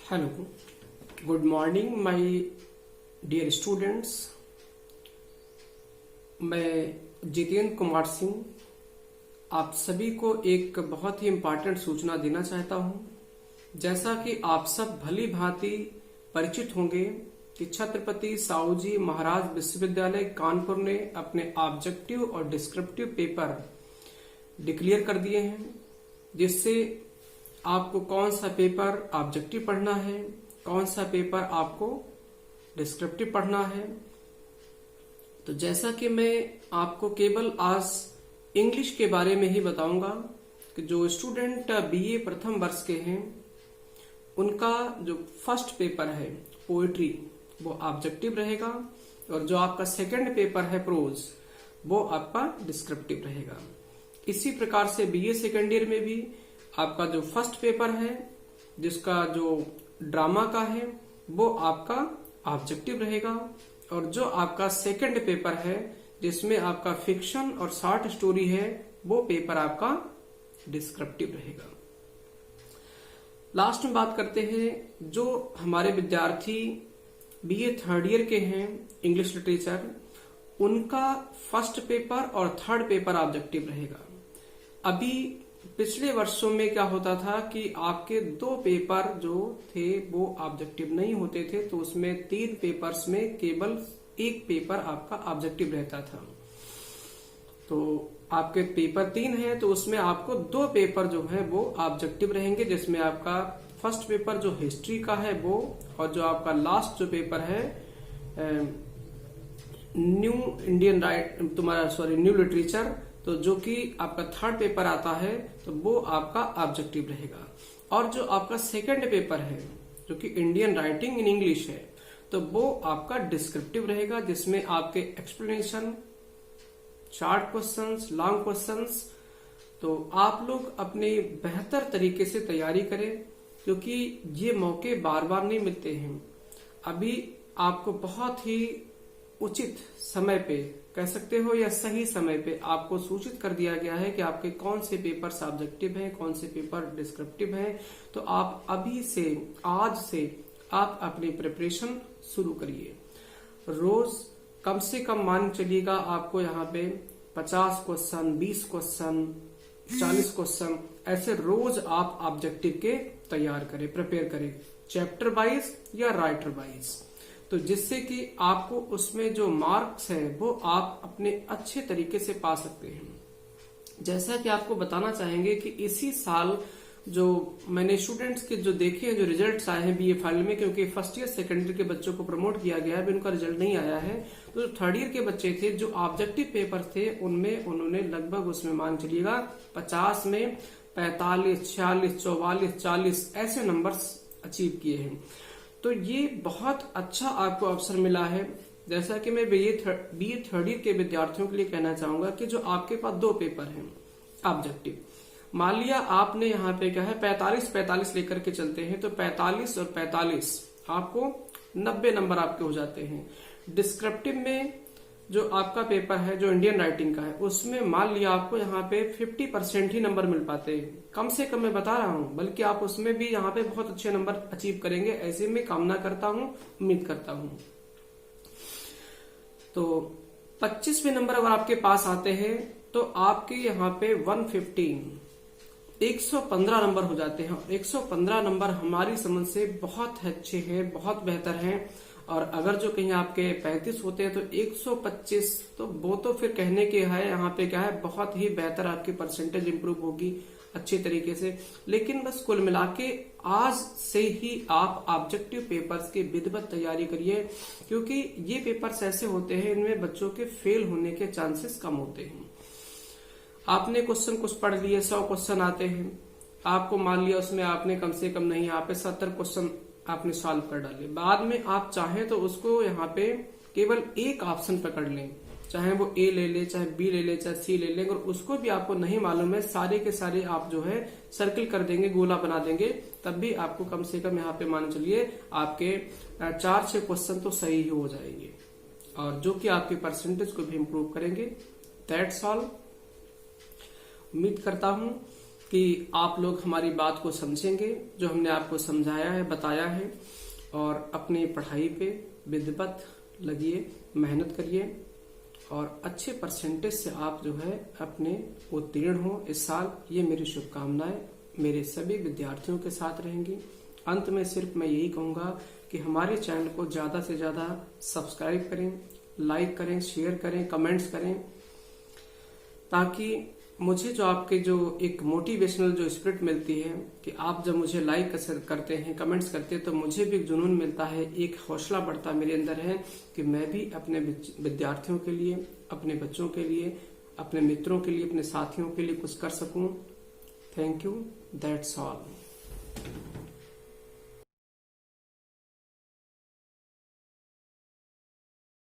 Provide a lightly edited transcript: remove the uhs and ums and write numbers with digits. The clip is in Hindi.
Hello, good morning my dear students. मैं जितेंद्र कुमार सिंह आप सभी को एक बहुत ही इम्पोर्टेंट सूचना देना चाहता हूं। जैसा कि आप सब भली भांति परिचित होंगे कि छत्रपति साहूजी महाराज विश्वविद्यालय कानपुर ने अपने ऑब्जेक्टिव और डिस्क्रिप्टिव पेपर डिक्लेयर कर दिए हैं, जिससे आपको कौन सा पेपर ऑब्जेक्टिव पढ़ना है, कौन सा पेपर आपको डिस्क्रिप्टिव पढ़ना है। तो जैसा कि मैं आपको केवल आज इंग्लिश के बारे में ही बताऊंगा कि जो स्टूडेंट बीए प्रथम वर्ष के हैं उनका जो फर्स्ट पेपर है पोएट्री वो ऑब्जेक्टिव रहेगा, और जो आपका सेकंड पेपर है प्रोज वो आपका डिस्क्रिप्टिव रहेगा। इसी प्रकार से बीए सेकेंड ईयर में भी आपका जो फर्स्ट पेपर है जिसका जो ड्रामा का है वो आपका ऑब्जेक्टिव रहेगा, और जो आपका सेकंड पेपर है जिसमें आपका फिक्शन और शॉर्ट स्टोरी है वो पेपर आपका डिस्क्रिप्टिव रहेगा। लास्ट में बात करते हैं जो हमारे विद्यार्थी बीए थर्ड ईयर के हैं इंग्लिश लिटरेचर, उनका फर्स्ट पेपर और थर्ड पेपर ऑब्जेक्टिव रहेगा। अभी पिछले वर्षों में क्या होता था कि आपके दो पेपर जो थे वो ऑब्जेक्टिव नहीं होते थे, तो उसमें 3 पेपर्स में केवल एक पेपर आपका ऑब्जेक्टिव रहता था। तो आपके पेपर 3 है तो उसमें आपको 2 पेपर जो है वो ऑब्जेक्टिव रहेंगे, जिसमें आपका फर्स्ट पेपर जो हिस्ट्री का है वो, और जो आपका लास्ट जो पेपर है न्यू लिटरेचर, तो जो कि आपका थर्ड पेपर आता है तो वो आपका ऑब्जेक्टिव रहेगा। और जो आपका सेकंड पेपर है जो कि इंडियन राइटिंग इन इंग्लिश है तो वो आपका डिस्क्रिप्टिव रहेगा, जिसमें आपके explanation, short questions, long questions. तो आप लोग अपने बेहतर तरीके से तैयारी करें, क्योंकि ये मौके बार बार नहीं मिलते हैं। अभी आपको बहुत ही उचित समय पे कह सकते हो या सही समय पे आपको सूचित कर दिया गया है कि आपके कौन से पेपर्स ऑब्जेक्टिव हैं, कौन से पेपर डिस्क्रिप्टिव हैं। तो आप अभी से, आज से आप अपनी प्रिपरेशन शुरू करिए। रोज कम से कम मान चलिएगा आपको यहाँ पे 50 क्वेश्चन, 20 क्वेश्चन, 40 क्वेश्चन ऐसे रोज आप ऑब्जेक्टिव के तैयार करें, प्रिपेयर करें, चैप्टर वाइज या राइटर वाइज, तो जिससे कि आपको उसमें जो मार्क्स है वो आप अपने अच्छे तरीके से पा सकते हैं। जैसा कि आपको बताना चाहेंगे कि इसी साल जो मैंने स्टूडेंट्स के जो देखे हैं, जो रिजल्ट्स आए हैं बीए फाइनल में, क्योंकि फर्स्ट ईयर सेकेंड ईयर के बच्चों को प्रमोट किया गया है, उनका रिजल्ट नहीं आया है, तो जो थर्ड ईयर के बच्चे थे जो ऑब्जेक्टिव पेपर थे उनमें उन्होंने लगभग उसमें मान चलिएगा 50 में 45, 46, 44, 40 ऐसे नंबर्स अचीव किए हैं। तो ये बहुत अच्छा आपको अवसर मिला है। जैसा कि मैं बीए थर्ड ईयर के विद्यार्थियों के लिए कहना चाहूंगा कि जो आपके पास 2 पेपर हैं ऑब्जेक्टिव, मान लिया आपने यहाँ पे क्या है 45 लेकर के चलते हैं, तो 45 और 45 आपको 90 नंबर आपके हो जाते हैं। डिस्क्रिप्टिव में जो आपका पेपर है जो इंडियन राइटिंग का है उसमें मान लिया आपको यहाँ पे 50% ही नंबर मिल पाते हैं, कम से कम मैं बता रहा हूँ, बल्कि आप उसमें भी यहाँ पे बहुत अच्छे नंबर अचीव करेंगे, ऐसे में कामना करता हूँ, उम्मीद करता हूँ। तो 25वें नंबर अगर आपके पास आते हैं तो आपके यहाँ पे 115 नंबर हो जाते हैं। 115 नंबर हमारी समझ से बहुत अच्छे हैं, बहुत बेहतर हैं। और अगर जो कहीं आपके 35 होते हैं तो 125, तो वो तो फिर कहने के है, यहाँ पे क्या है बहुत ही बेहतर आपकी परसेंटेज इंप्रूव होगी अच्छे तरीके से। लेकिन बस कुल मिला के आज से ही आप ऑब्जेक्टिव पेपर्स की विधिवत तैयारी करिए, क्योंकि ये पेपर्स ऐसे होते हैं इनमें बच्चों के फेल होने के चांसेस कम होते हैं। आपने क्वेश्चन कुछ पढ़ लिए, 100 क्वेश्चन आते हैं, आपको मान लिया उसमें आपने कम से कम नहीं, यहाँ पे 70 क्वेश्चन आपने सॉल्व कर डाले। बाद में आप चाहें तो उसको यहाँ पे केवल एक ऑप्शन पकड़ लें, चाहे वो ए ले ले, चाहे बी ले ले, चाहे सी ले लें, और उसको भी आपको नहीं मालूम है, सारे के सारे आप जो है सर्किल कर देंगे, गोला बना देंगे, तब भी आपको कम से कम यहाँ पे मान चलिए आपके 4-6 क्वेश्चन तो सही ही हो जाएंगे, और जो कि आपके परसेंटेज को भी इम्प्रूव करेंगे। That's all. उम्मीद करता हूं कि आप लोग हमारी बात को समझेंगे, जो हमने आपको समझाया है, बताया है, और अपनी पढ़ाई पे विधिवत लगिए, मेहनत करिए और अच्छे परसेंटेज से आप जो है अपने उत्तीर्ण हो इस साल। ये मेरी शुभकामनाएं मेरे सभी विद्यार्थियों के साथ रहेंगी। अंत में सिर्फ मैं यही कहूंगा कि हमारे चैनल को ज्यादा से ज्यादा सब्सक्राइब करें, लाइक करें, शेयर करें, कमेंट्स करें, ताकि मुझे जो आपके जो एक मोटिवेशनल जो स्पिरिट मिलती है कि आप जब मुझे लाइक करते हैं, कमेंट्स करते हैं, तो मुझे भी एक जुनून मिलता है, एक हौसला बढ़ता मेरे अंदर है कि मैं भी अपने विद्यार्थियों के लिए, अपने बच्चों के लिए, अपने मित्रों के लिए, अपने साथियों के लिए कुछ कर सकूं। Thank you, that's all.